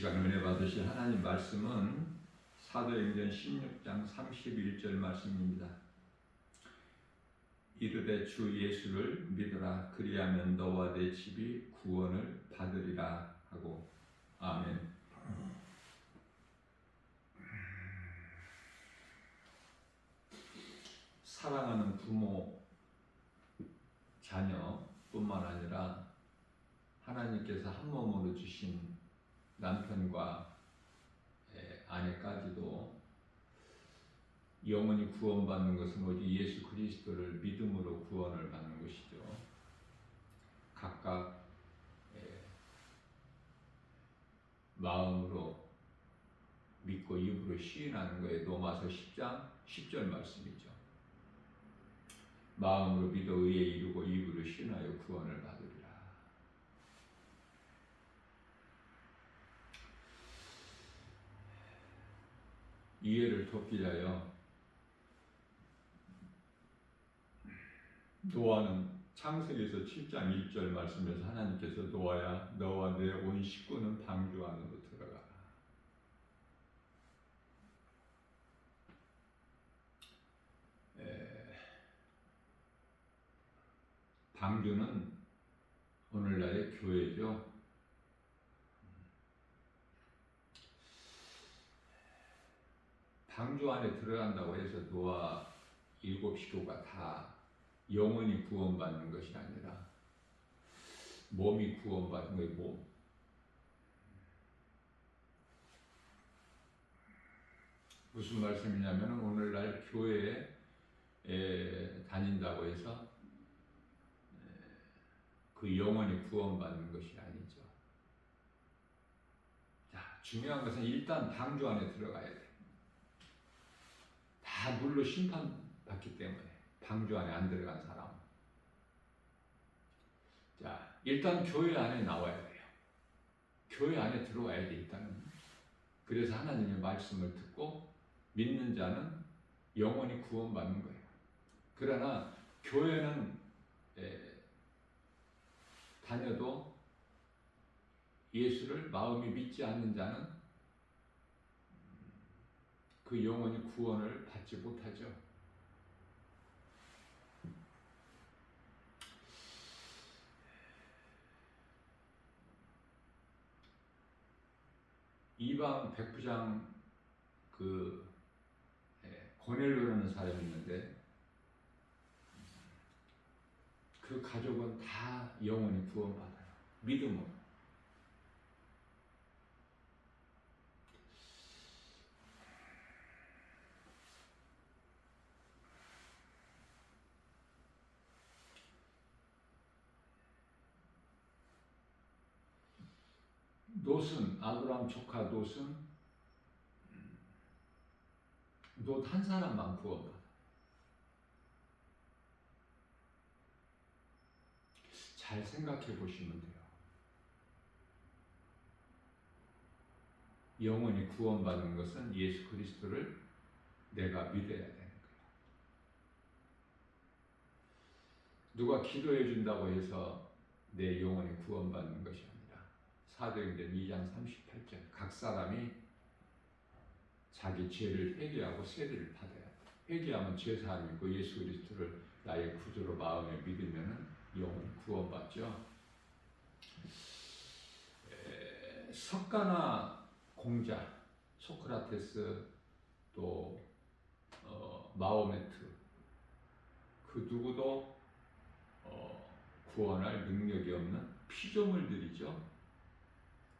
시간 은혜 받으실 하나님 말씀은 사도행전 16장 31절 말씀입니다. 이르되 주 예수를 믿으라 그리하면 너와 내 집이 구원을 받으리라 하고. 아멘. 사랑하는 부모, 자녀뿐만 아니라 하나님께서 한 몸으로 주신 남편과 아내까지도 영원히 구원받는 것은 오직 예수 그리스도를 믿음으로 구원을 받는 것이죠. 각각 마음으로 믿고 입으로 시인하는 거에 로마서 10장 10절 말씀이죠. 마음으로 믿어 의에 이르고 입으로 시인하여 구원을 받으리라. 이해를 돕기 위하여 노아는 창세기에서 7장 1절 말씀에서 하나님께서 노아야 너와 내 온 식구는 방주 안으로 들어가라. 방주는 오늘날의 교회죠. 방주 안에 들어간다고 해서 노아 7식구가 다 영원히 구원받는 것이 아니라 몸이 구원받는 거예요. 몸. 무슨 말씀이냐면 오늘날 교회에 다닌다고 해서 그 영원히 구원받는 것이 아니죠. 자, 중요한 것은 일단 방주 안에 들어가야 돼. 다 물로 심판받기 때문에 방주 안에 안 들어간 사람. 자, 일단 교회 안에 나와야 돼요. 교회 안에 들어와야 돼, 일단은. 그래서 하나님의 말씀을 듣고 믿는 자는 영원히 구원받는 거예요. 그러나 교회는 다녀도 예수를 마음이 믿지 않는 자는 그 영원히 구원을 받지 못하죠. 이방 백부장 고넬료라는 사람이 있는데 그 가족은 다 영원히 구원받아요. 믿음으로. 롯은, 아브라함 조카 롯은 롯 한 사람만 구원받아. 잘 생각해 보시면 돼요. 영원히 구원받는 것은 예수 그리스도를 내가 믿어야 되는 거예요. 누가 기도해 준다고 해서 내 영혼이 구원받는 것이 아니라 사도행전 2장 38절 각 사람이 자기 죄를 회개하고 세례를 받아야 돼. 회개하면 죄사함이고 예수 그리스도를 나의 구주로 마음에 믿으면 영혼이 구원받죠. 석가나 공자, 소크라테스 또 마호메트 그 누구도 구원할 능력이 없는 피조물들이죠.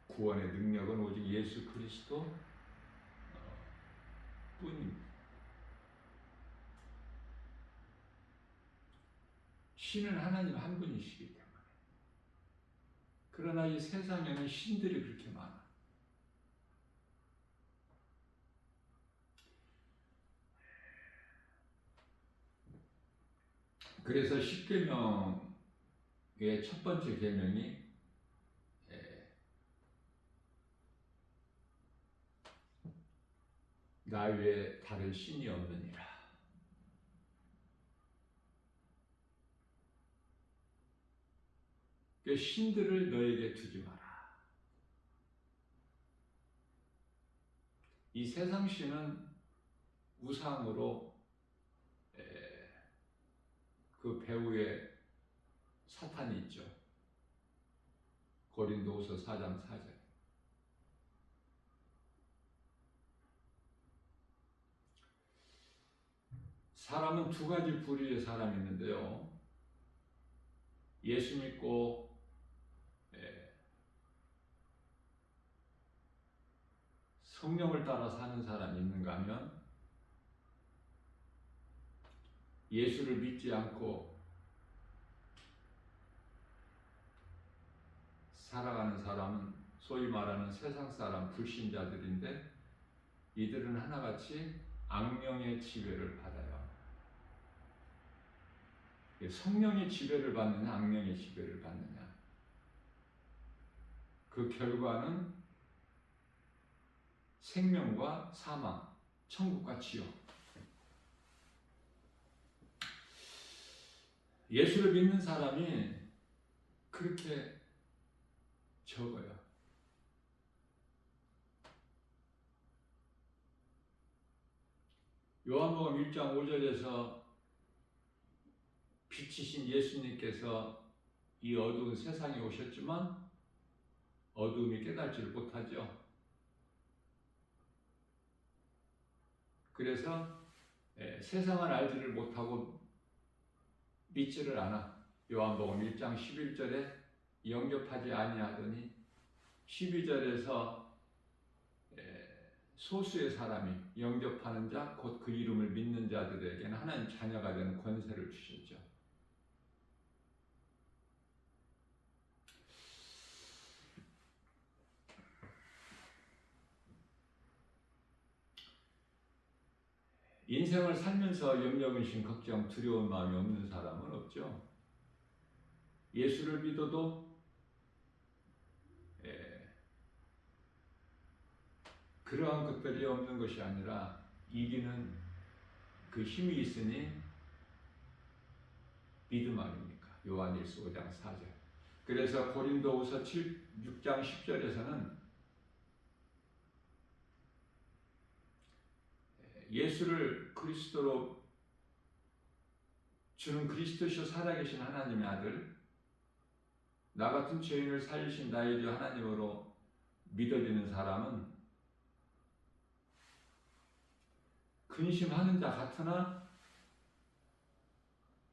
구원의 능력은 오직 예수 그리스도 뿐입니다. 신은 하나님 한 분이시기 때문에. 그러나 이 세상에는 신들이 그렇게 많아. 그래서 십계명의 첫 번째 계명이 나 외에 다른 신이 없느니라. 신들을 너에게 두지 마라. 이 세상신은 우상으로 그 배후에 사탄이 있죠. 고린도후서 4장 4절. 사람은 두 가지 부류의 사람이 있는데요. 예수 믿고 성령을 따라 사는 사람이 있는가 하면 예수를 믿지 않고 살아가는 사람은 소위 말하는 세상 사람 불신자들인데 이들은 하나같이 악령의 지배를 받아요. 성령의 지배를 받느냐 악령의 지배를 받느냐, 그 결과는 생명과 사망, 천국과 지옥. 예수를 믿는 사람이 그렇게 적어요. 요한복음 1장 5절에서 빛이신 예수님께서 이 어두운 세상에 오셨지만 어두움이 깨닫지를 못하죠. 그래서 세상을 알지를 못하고 믿지를 않아. 요한복음 1장 11절에 영접하지 아니하더니 12절에서 소수의 사람이 영접하는 자, 곧 그 이름을 믿는 자들에게는 하나님 자녀가 되는 권세를 주셨죠. 인생을 살면서 염려, 근심, 걱정, 두려운 마음이 없는 사람은 없죠. 예수를 믿어도 그러한 것들이 없는 것이 아니라 이기는 그 힘이 있으니 믿음 아닙니까? 요한일서 5장 4절. 그래서 고린도후서 6장 10절에서는 예수를 그리스도로 주는 그리스도시요 살아계신 하나님의 아들, 나 같은 죄인을 살리신 나의 주 하나님으로 믿어지는 사람은 근심하는 자 같으나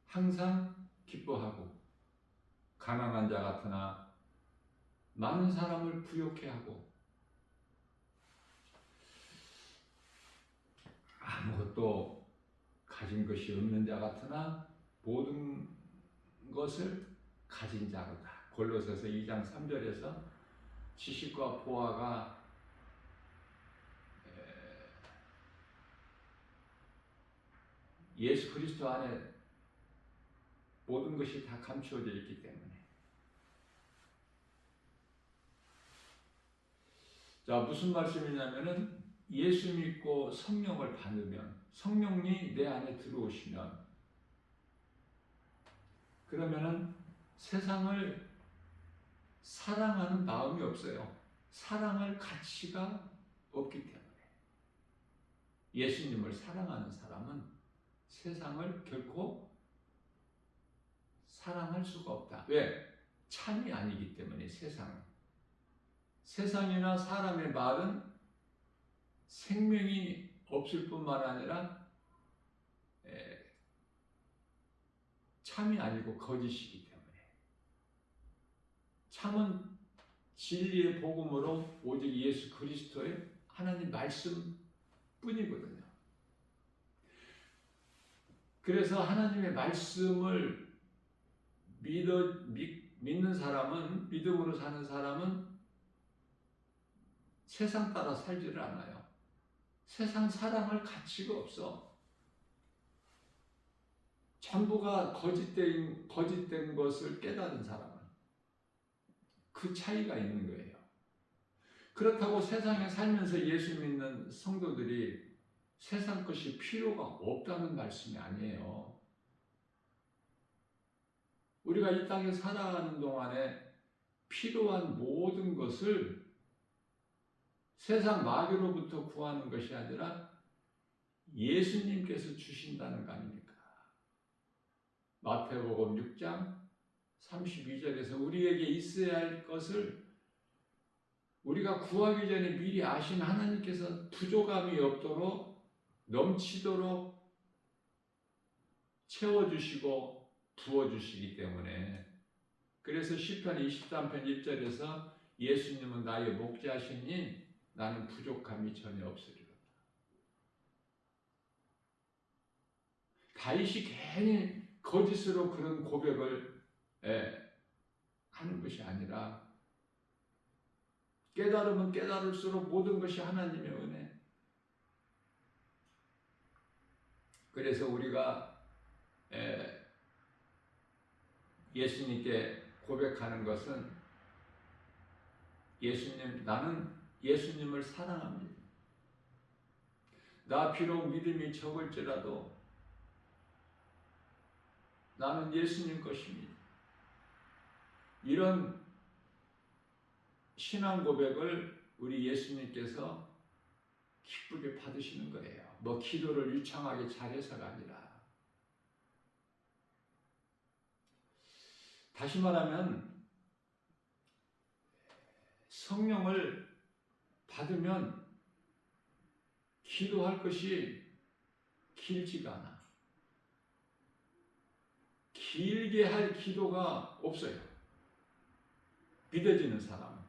항상 기뻐하고, 가난한 자 같으나 많은 사람을 부욕해 하고, 아무것도 가진 것이 없는 자 같으나 모든 것을 가진 자로다. 골로새서 2장 3절에서 지식과 보화가 예수 그리스도 안에 모든 것이 다 감추어져 있기 때문에. 자, 무슨 말씀이냐면은 예수 믿고 성령을 받으면, 성령이 내 안에 들어오시면, 그러면은 세상을 사랑하는 마음이 없어요. 사랑할 가치가 없기 때문에. 예수님을 사랑하는 사람은 세상을 결코 사랑할 수가 없다. 왜? 참이 아니기 때문에. 세상이나 사람의 말은 생명이 없을 뿐만 아니라 참이 아니고 거짓이기 때문에. 참은 진리의 복음으로 오직 예수 그리스도의 하나님 말씀 뿐이거든요. 그래서 하나님의 말씀을 믿는 사람은, 믿음으로 사는 사람은 세상 따라 살지를 않아요. 세상 사랑할 가치가 없어. 전부가 거짓된 것을 깨달은 사람은 그 차이가 있는 거예요. 그렇다고 세상에 살면서 예수 믿는 성도들이 세상 것이 필요가 없다는 말씀이 아니에요. 우리가 이 땅에 살아가는 동안에 필요한 모든 것을 세상 마귀로부터 구하는 것이 아니라 예수님께서 주신다는 거 아닙니까? 마태복음 6장 32절에서 우리에게 있어야 할 것을 우리가 구하기 전에 미리 아신 하나님께서 부족함이 없도록 넘치도록 채워주시고 부어주시기 때문에, 그래서 시편 23편 1절에서 예수님은 나의 목자시니 나는 부족함이 전혀 없으리로다. 다윗이 괜히 거짓으로 그런 고백을 하는 것이 아니라 깨달으면 깨달을수록 모든 것이 하나님의 은혜. 그래서 우리가 예수님께 고백하는 것은 예수님, 나는 예수님을 사랑합니다. 나 비록 믿음이 적을지라도 나는 예수님 것입니다. 이런 신앙 고백을 우리 예수님께서 기쁘게 받으시는 거예요. 뭐 기도를 유창하게 잘해서가 아니라. 다시 말하면 성령을 받으면 기도할 것이 길지가 않아. 길게 할 기도가 없어요. 믿어지는 사람은.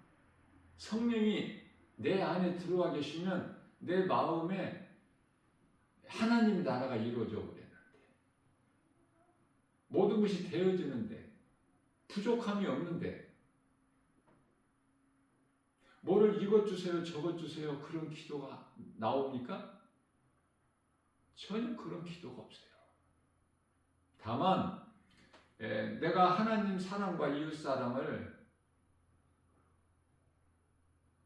성령이 내 안에 들어와 계시면 내 마음에 하나님 나라가 이루어져 버리는데, 모든 것이 되어지는데, 부족함이 없는데, 뭐를 이것 주세요 저것 주세요 그런 기도가 나옵니까? 전혀 그런 기도가 없어요. 다만 내가 하나님 사랑과 이웃 사랑을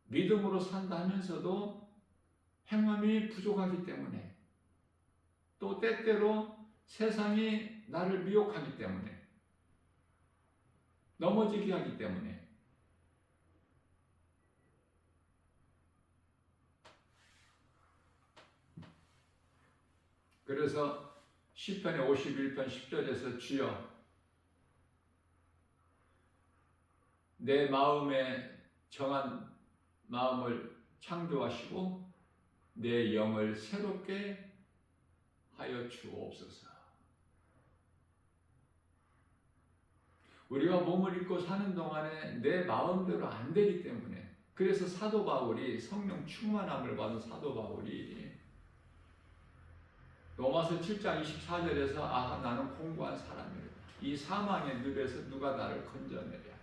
믿음으로 산다 하면서도 행함이 부족하기 때문에, 또 때때로 세상이 나를 미혹하기 때문에, 넘어지게 하기 때문에, 그래서 시편의 51편 10절에서 주여 내 마음에 정한 마음을 창조하시고 내 영을 새롭게 하여 주옵소서. 우리가 몸을 입고 사는 동안에 내 마음대로 안 되기 때문에, 그래서 사도 바울이, 성령 충만함을 받은 사도 바울이 로마서 7장 24절에서 나는 공고한 사람이라, 이 사망의 늪에서 누가 나를 건져내랴.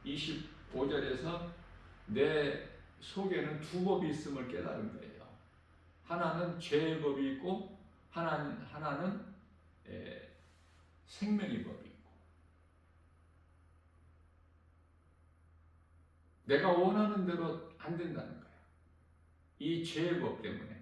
25절에서 내 속에는 두 법이 있음을 깨달은 거예요. 하나는 죄의 법이 있고 하나는 생명의 법이 있고, 내가 원하는 대로 안 된다는 거예요. 이 죄의 법 때문에.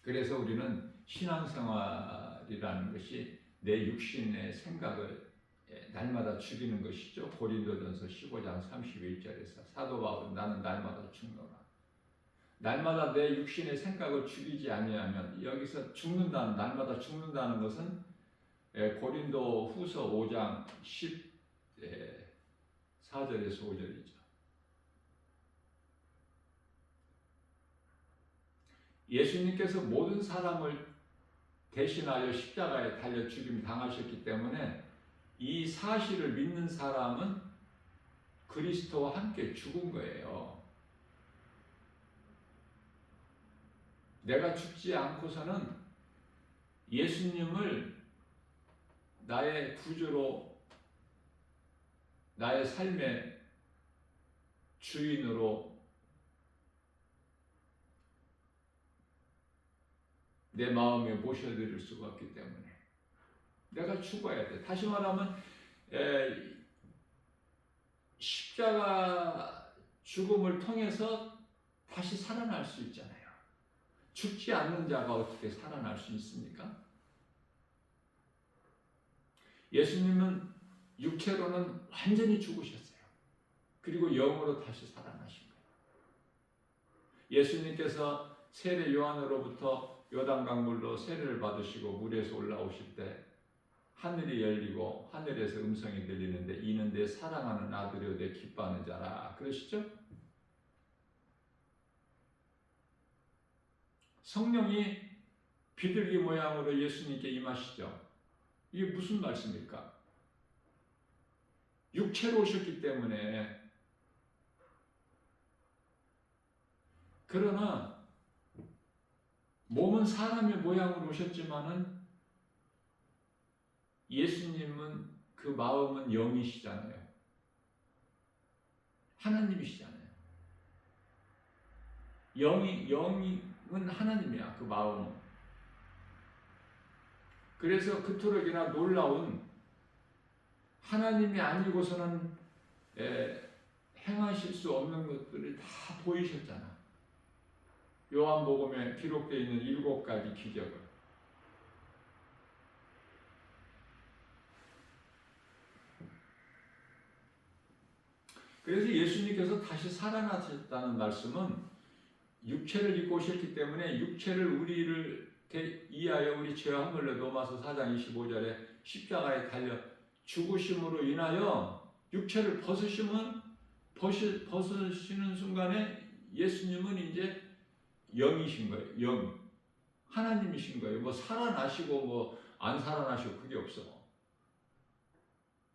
그래서 우리는 신앙생활이라는 것이 내 육신의 생각을 날마다 죽이는 것이죠. 고린도전서 15장 31절에서 사도 바울은 나는 날마다 죽노라. 날마다 내 육신의 생각을 죽이지 아니하면, 여기서 죽는다는, 날마다 죽는다는 것은 고린도 후서 5장 14절에서 5절이죠. 예수님께서 모든 사람을 대신하여 십자가에 달려 죽임 당하셨기 때문에 이 사실을 믿는 사람은 그리스도와 함께 죽은 거예요. 내가 죽지 않고서는 예수님을 나의 구주로, 나의 삶의 주인으로 내 마음에 모셔드릴 수가 없기 때문에 내가 죽어야 돼. 다시 말하면 십자가 죽음을 통해서 다시 살아날 수 있잖아요. 죽지 않는 자가 어떻게 살아날 수 있습니까? 예수님은 육체로는 완전히 죽으셨어요. 그리고 영으로 다시 살아나신 거예요. 예수님께서 세례 요한으로부터 요단강물로 세례를 받으시고 물에서 올라오실 때 하늘이 열리고 하늘에서 음성이 들리는데 이는 내 사랑하는 아들이요 내 기뻐하는 자라 그러시죠? 성령이 비둘기 모양으로 예수님께 임하시죠. 이게 무슨 말씀입니까? 육체로 오셨기 때문에. 그러나 몸은 사람의 모양으로 오셨지만은 예수님은 그 마음은 영이시잖아요. 하나님이시잖아요. 영은 하나님이야, 그 마음은. 그래서 그토록이나 놀라운 하나님이 아니고서는 행하실 수 없는 것들이 다 보이셨잖아. 요한복음에 기록되어 있는 7가지 기적을. 그래서 예수님께서 다시 살아나셨다는 말씀은 육체를 입고 오셨기 때문에 육체를 우리를 이하여 우리 죄와 허물로 로마서 4장 25절에 십자가에 달려 죽으심으로 인하여 육체를 벗으시는 순간에 예수님은 이제 영이신 거예요. 영. 하나님이신 거예요. 뭐 살아나시고 뭐 안 살아나시고 그게 없어.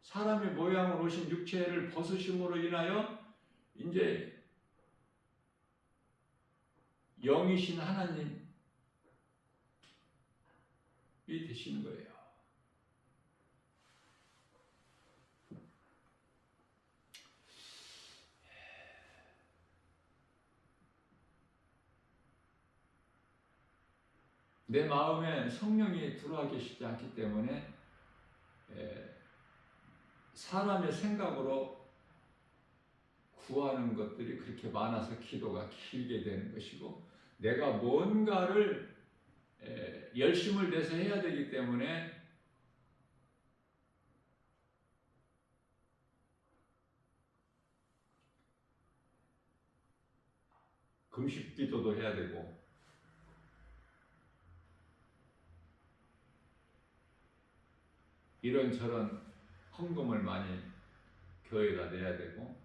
사람의 모양으로 오신 육체를 벗으심으로 인하여 이제 영이신 하나님이 되시는 거예요. 내 마음에 성령이 들어와 계시지 않기 때문에 사람의 생각으로 구하는 것들이 그렇게 많아서 기도가 길게 되는 것이고, 내가 뭔가를 열심을 내서 해야 되기 때문에 금식 기도도 해야 되고 이런저런 헌금을 많이 교회가 내야 되고,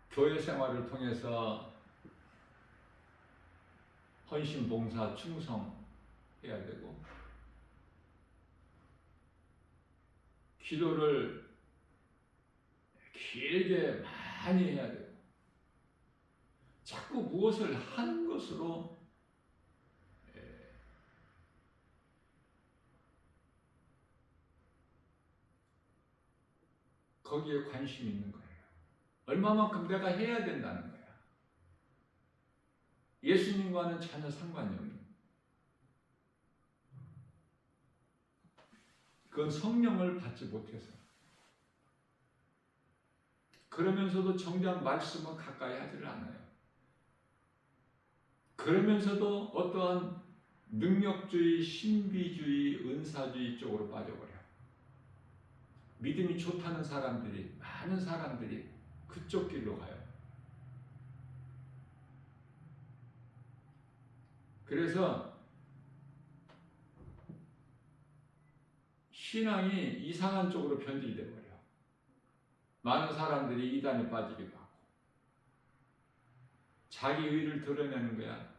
교회 생활을 통해서 헌신, 봉사, 충성해야 되고, 기도를 길게 많이 해야 되고, 자꾸 무엇을 하는 것으로 거기에 관심이 있는 거예요. 얼마만큼 내가 해야 된다는 거야. 예수님과는 전혀 상관이 없는. 그건 성령을 받지 못해서. 그러면서도 정작 말씀은 가까이 하지를 않아요. 그러면서도 어떠한 능력주의, 신비주의, 은사주의 쪽으로 빠져버려. 믿음이 좋다는 사람들이, 많은 사람들이 그쪽 길로 가요. 그래서 신앙이 이상한 쪽으로 변질돼 버려. 많은 사람들이 이단에 빠지기도 하고, 자기 의를 드러내는 거야.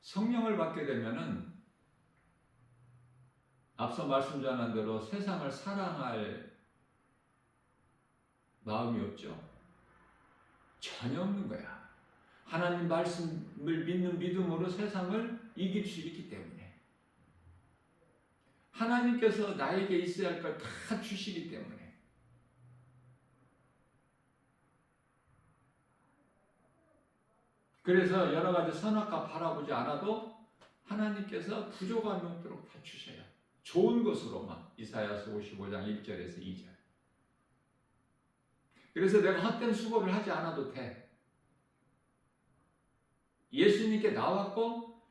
성령을 받게 되면은 앞서 말씀 전한 대로 세상을 사랑할 마음이 없죠. 전혀 없는 거야. 하나님 말씀을 믿는 믿음으로 세상을 이길 수 있기 때문에. 하나님께서 나에게 있어야 할 걸 다 주시기 때문에. 그래서 여러 가지 선악과 바라보지 않아도 하나님께서 부족함이 없도록 다 주셔요. 좋은 것으로만. 이사야서 55장 1절에서 2절. 그래서 내가 헛된 수고를 하지 않아도 돼. 예수님께 나왔고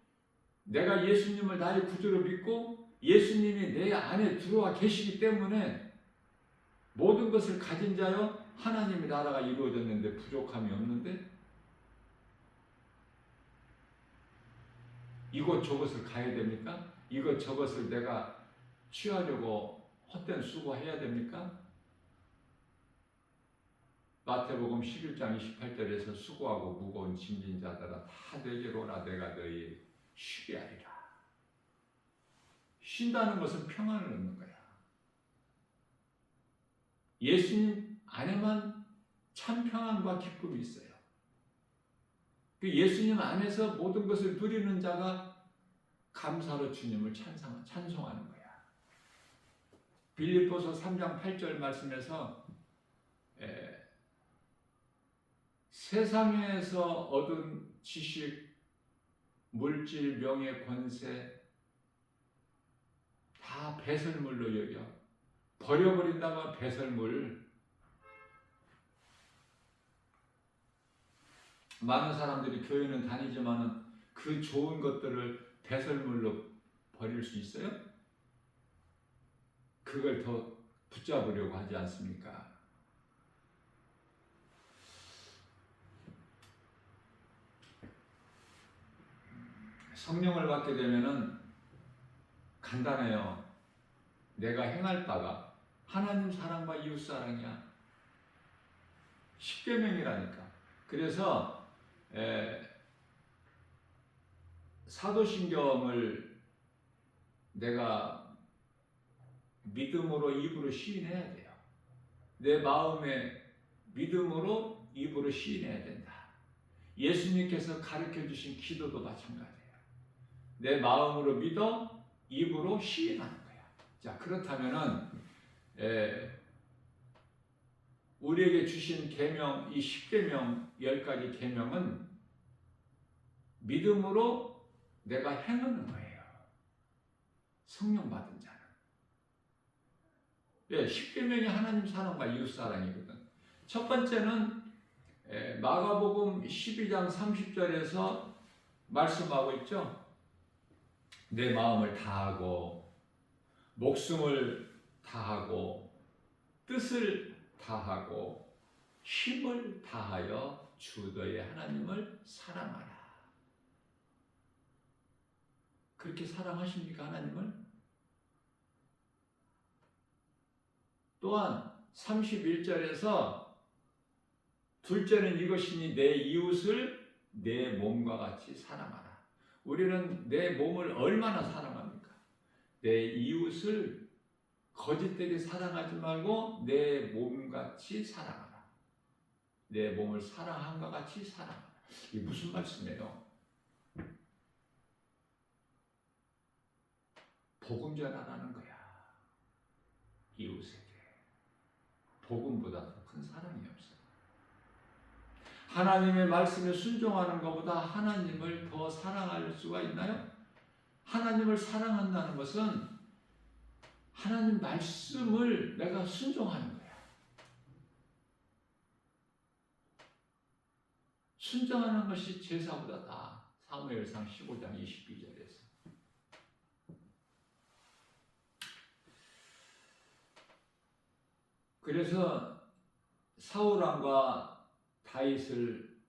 내가 예수님을 나의 구주로 믿고 예수님이 내 안에 들어와 계시기 때문에 모든 것을 가진 자여 하나님의 나라가 이루어졌는데 부족함이 없는데 이것 저것을 가야 됩니까? 이것 저것을 내가 취하려고 헛된 수고해야 됩니까? 마태복음 11장 28절에서 수고하고 무거운 짐진 자들아 다 내게로 오라 내가 너희 쉬게 하리라. 쉰다는 것은 평안을 얻는 거야. 예수님 안에만 참 평안과 기쁨이 있어요. 그 예수님 안에서 모든 것을 누리는 자가 감사로 주님을 찬송하는 거야. 빌립보서 3장 8절 말씀에서 세상에서 얻은 지식, 물질, 명예, 권세 다 배설물로 여겨. 버려버린다가 배설물. 많은 사람들이 교회는 다니지만은 그 좋은 것들을 배설물로 버릴 수 있어요? 그걸 더 붙잡으려고 하지 않습니까? 성령을 받게 되면은 간단해요. 내가 행할 바가 하나님 사랑과 이웃 사랑이야. 십계명이라니까. 그래서 사도신경을 내가 믿음으로 입으로 시인해야 돼요. 내 마음에 믿음으로 입으로 시인해야 된다. 예수님께서 가르쳐 주신 기도도 마찬가지예요. 내 마음으로 믿어 입으로 시인하는 거야. 자, 그렇다면은 우리에게 주신 계명, 이 10계명, 10가지 계명은 믿음으로 내가 행하는 거예요. 성령 받은 자는. 10계명이 하나님 사랑과 이웃 사랑이거든. 첫 번째는 마가복음 12장 30절에서 말씀하고 있죠. 내 마음을 다하고 목숨을 다하고 뜻을 다하고 힘을 다하여 주 너의 하나님을 사랑하라. 그렇게 사랑하십니까, 하나님을? 또한 31절에서 둘째는 이것이니 내 이웃을 내 몸과 같이 사랑하라. 우리는 내 몸을 얼마나 사랑합니까? 내 이웃을 거짓되게 사랑하지 말고 내 몸같이 사랑하라. 내 몸을 사랑함과 같이 사랑하라. 이게 무슨 말씀이에요? 복음 전하라는 거야. 이웃에게. 복음보다 더 큰 사랑이 없어. 하나님의 말씀에 순종하는 것보다 하나님을 더 사랑할 수가 있나요? 하나님을 사랑한다는 것은 하나님 말씀을 내가 순종하는 거야. 순종하는 것이 제사보다 나아. 사무엘상 15장 22절에서. 그래서 사울왕과 다윗을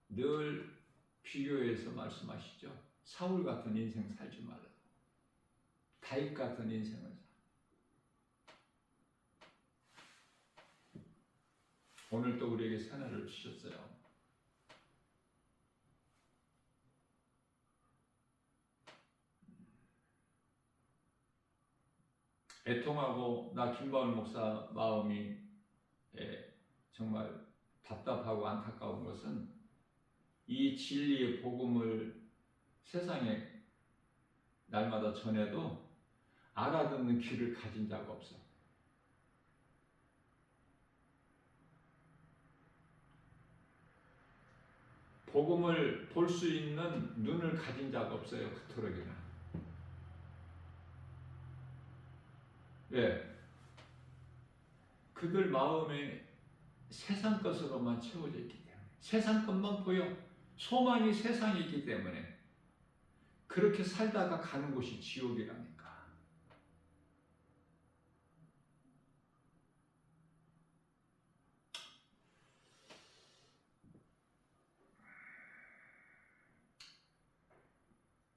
늘 비교해서 말씀하시죠. 사울 같은 인생 살지 말라. 다윗 같은 인생을 살. 오늘 또 우리에게 새날을 주셨어요. 애통하고 나 김바울 목사 마음이 정말 답답하고 안타까운 것은 이 진리의 복음을 세상에 날마다 전해도 알아듣는 귀를 가진 자가 없어. 복음을 볼 수 있는 눈을 가진 자가 없어요. 그토록이나. 그들 마음에 세상 것으로만 채워져 있기 때문에, 세상 것만 보여. 소망이 세상에 있기 때문에 그렇게 살다가 가는 곳이 지옥이라니까.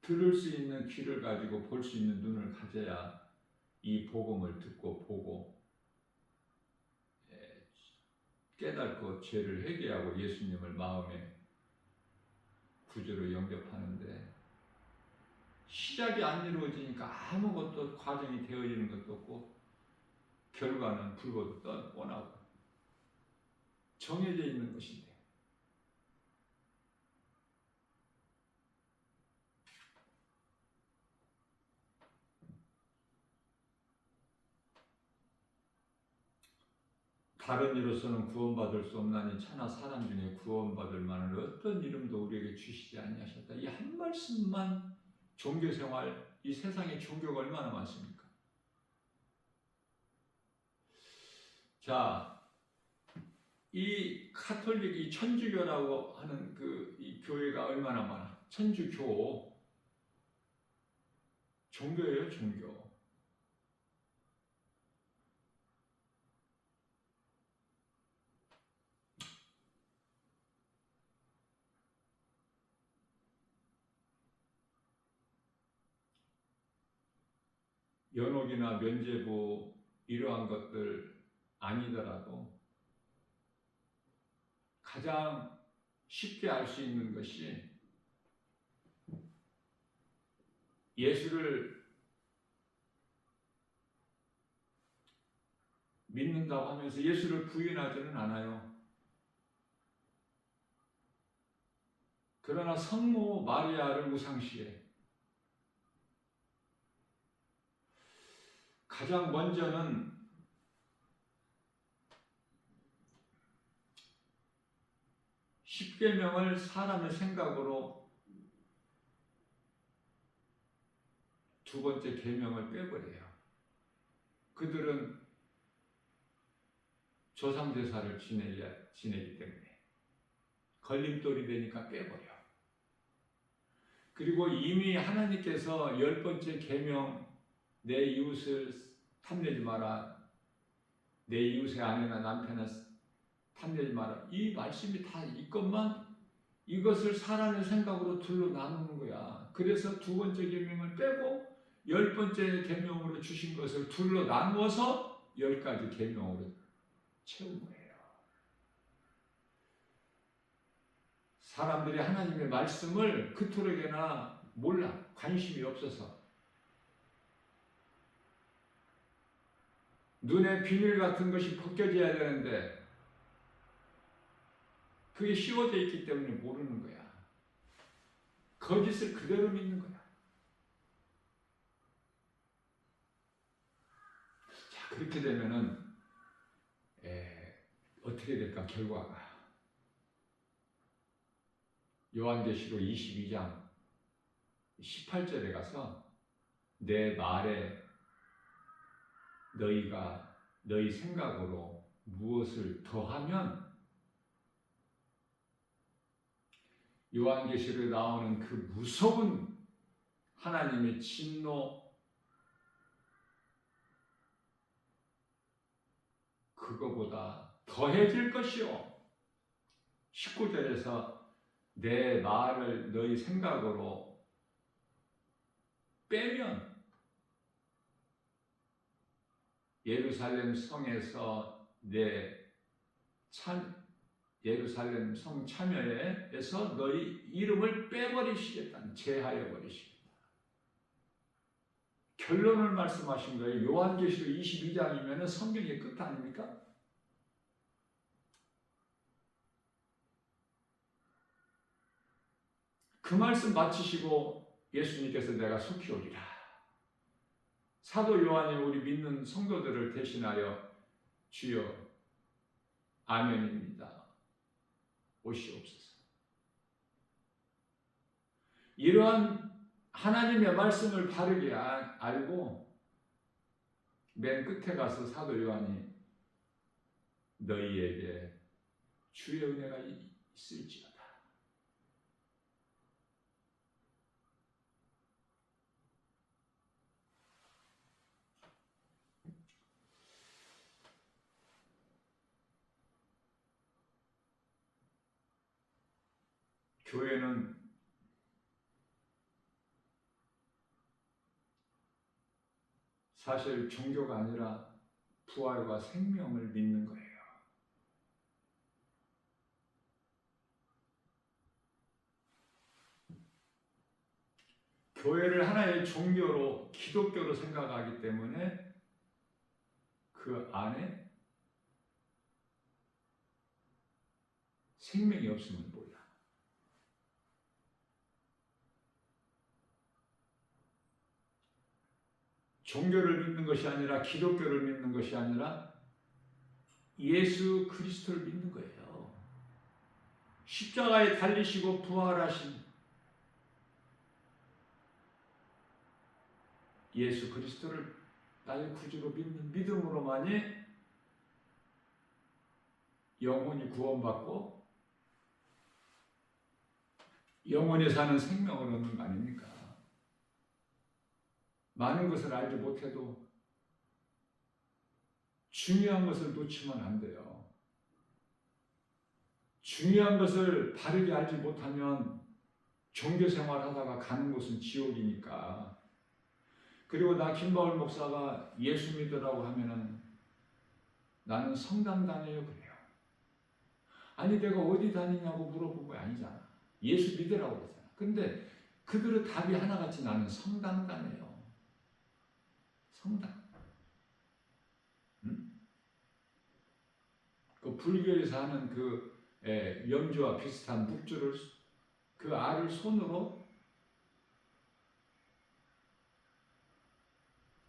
들을 수 있는 귀를 가지고 볼 수 있는 눈을 가져야 이 복음을 듣고 보고 깨닫고 죄를 회개하고 예수님을 마음에 구주로 영접하는데, 시작이 안 이루어지니까 아무것도 과정이 되어지는 것도 없고 결과는 불보듯 뻔하고 정해져 있는 것인데, 다른 이로서는 구원받을 수 없나니 차나 사람 중에 구원받을 만한 어떤 이름도 우리에게 주시지 아니하셨다. 이 한 말씀만 종교생활, 이 세상에 종교가 얼마나 많습니까? 자, 이 카톨릭, 이 천주교라고 하는 이 교회가 얼마나 많아? 천주교, 종교예요, 종교. 연옥이나 면죄부 이러한 것들 아니더라도 가장 쉽게 알 수 있는 것이 예수를 믿는다고 하면서 예수를 부인하지는 않아요. 그러나 성모 마리아를 우상시해. 가장 먼저는 십계명을 사람의 생각으로 두 번째 계명을 빼버려요. 그들은 조상제사를 지내기 때문에 걸림돌이 되니까 빼버려. 그리고 이미 하나님께서 10번째 계명, 내 이웃을 탐내지 마라, 내 이웃의 아내나 남편을 탐내지 마라, 이 말씀이 다 이것을 사람의 생각으로 둘로 나누는 거야. 그래서 두 번째 계명을 빼고 10번째 계명으로 주신 것을 둘로 나누어서 10가지 계명으로 채운 거예요. 사람들이 하나님의 말씀을 그토록이나 몰라. 관심이 없어서. 눈에 비늘 같은 것이 벗겨져야 되는데 그게 씌워져 있기 때문에 모르는 거야. 거짓을 그대로 믿는 거야. 자, 그렇게 되면은 어떻게 될까, 결과가. 요한계시록 22장 18절에 가서 내 말에 너희가 너희 생각으로 무엇을 더하면, 요한계시록에 나오는 그 무서운 하나님의 진노, 그거보다 더해질 것이요. 19절에서 내 말을 너희 생각으로 빼면 예루살렘 성에서 예루살렘 성 참여에서 너희 이름을 빼버리시겠다, 제하여 버리시겠다. 결론을 말씀하신 거예요. 요한계시록 22장이면 성경의 끝 아닙니까? 그 말씀 마치시고 예수님께서 내가 속히 오리라. 사도 요한이 우리 믿는 성도들을 대신하여 주여 아멘입니다, 오시옵소서. 이러한 하나님의 말씀을 바르게 알고 맨 끝에 가서 사도 요한이 너희에게 주의 은혜가 있을지어다. 교회는 사실 종교가 아니라 부활과 생명을 믿는 거예요. 교회를 하나의 종교로, 기독교로 생각하기 때문에 그 안에 생명이 없으면 뭐야? 종교를 믿는 것이 아니라, 기독교를 믿는 것이 아니라 예수 그리스도를 믿는 거예요. 십자가에 달리시고 부활하신 예수 그리스도를 나의 구주로 믿는 믿음으로만이 영혼이 구원받고 영원히 사는 생명을 얻는 거 아닙니까? 많은 것을 알지 못해도 중요한 것을 놓치면 안 돼요. 중요한 것을 바르게 알지 못하면 종교 생활하다가 가는 곳은 지옥이니까. 그리고 나 김바울 목사가 예수 믿으라고 하면은 나는 성당 다녀요 그래요. 아니 내가 어디 다니냐고 물어본 거 아니잖아. 예수 믿으라고 그러잖아. 근데 그들의 답이 하나같이 나는 성당 다녀요. 성당. 응? 그 불교에서 하는 그 염주와 비슷한 묵주를 그 알을 손으로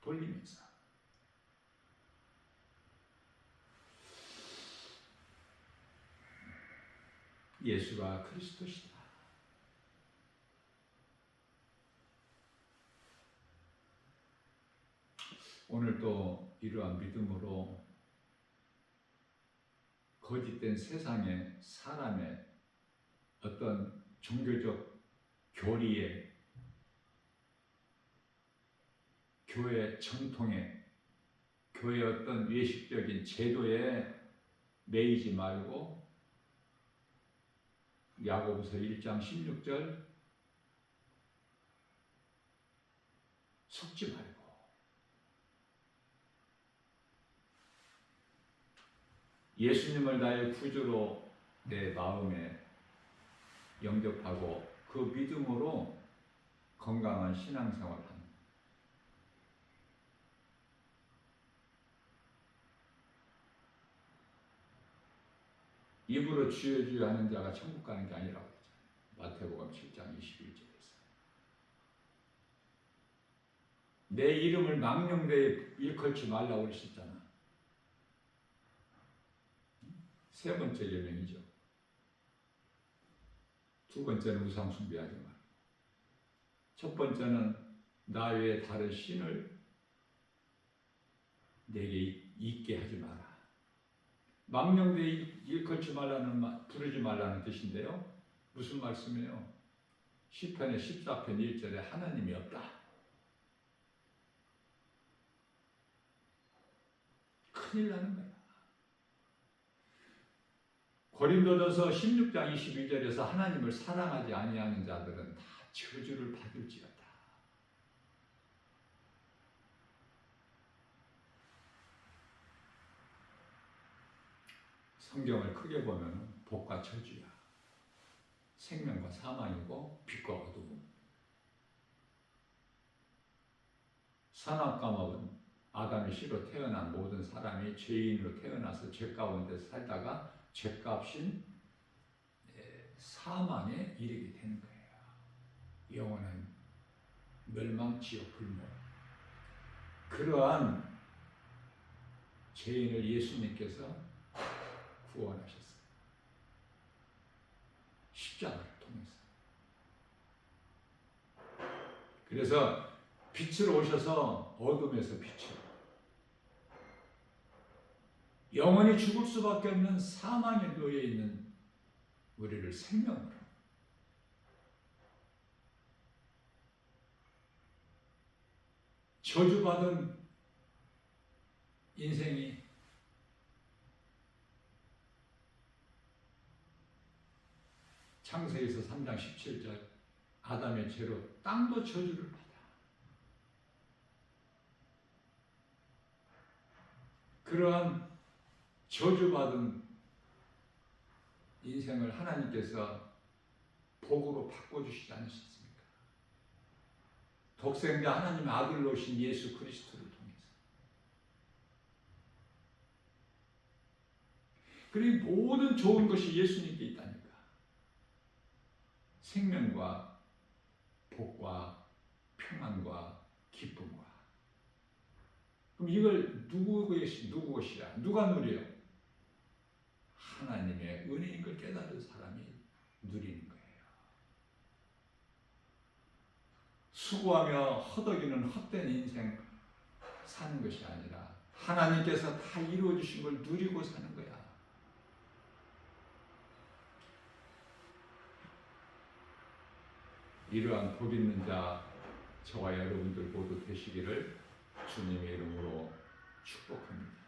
돌리면서 예수가 그리스도시다. 오늘 또 이러한 믿음으로 거짓된 세상의 사람의 어떤 종교적 교리에 교회 정통에 교회 어떤 외식적인 제도에 매이지 말고 야고보서 1장 16절 속지 말고 예수님을 나의 구주로 내 마음에 영접하고 그 믿음으로 건강한 신앙생활을 합니다. 입으로 주여 주여 하는 자가 천국 가는 게 아니라고 했잖아요. 마태복음 7장 21절에서. 내 이름을 망령되이 일컬지 말라고 그러셨잖아. 세 번째 예명이죠. 두 번째는 우상 숭배하지 마. 첫 번째는 나 외에 다른 신을 내게 있게 하지 마라. 망령되이 일컬지 말라는 부르지 말라는 뜻인데요. 무슨 말씀이에요? 시편의 14편 1절에 하나님이 없다. 큰일 나는 거야. 고린도전서 16장 22절에서 하나님을 사랑하지 아니하는 자들은 다 저주를 받을지어다. 성경을 크게 보면 복과 저주야. 생명과 사망이고 빛과 어둠. 선악과목은 아담이 씨로 태어난 모든 사람이 죄인으로 태어나서 죄 가운데 살다가 죄값인 사망에 이르게 되는 거예요. 영원한 멸망, 지옥, 불모. 그러한 죄인을 예수님께서 구원하셨어요. 십자가를 통해서. 그래서 빛으로 오셔서 어둠에서 빛으로, 영원히 죽을 수밖에 없는 사망에 놓여 있는 우리를 생명으로, 저주받은 인생이 창세기서 3장 17절 아담의 죄로 땅도 저주를 받아. 그러한 저주받은 인생을 하나님께서 복으로 바꿔주시지 않으셨습니까? 독생자 하나님의 아들로 오신 예수 그리스도를 통해서. 그리고 모든 좋은 것이 예수님께 있다니까. 생명과 복과 평안과 기쁨과. 그럼 이걸 누구 것이야? 누가 누려요? 하나님의 은혜인 걸 깨달은 사람이 누리는 거예요. 수고하며 허덕이는 헛된 인생 사는 것이 아니라 하나님께서 다 이루어 주신 걸 누리고 사는 거야. 이러한 복 있는 자 저와 여러분들 모두 되시기를 주님의 이름으로 축복합니다.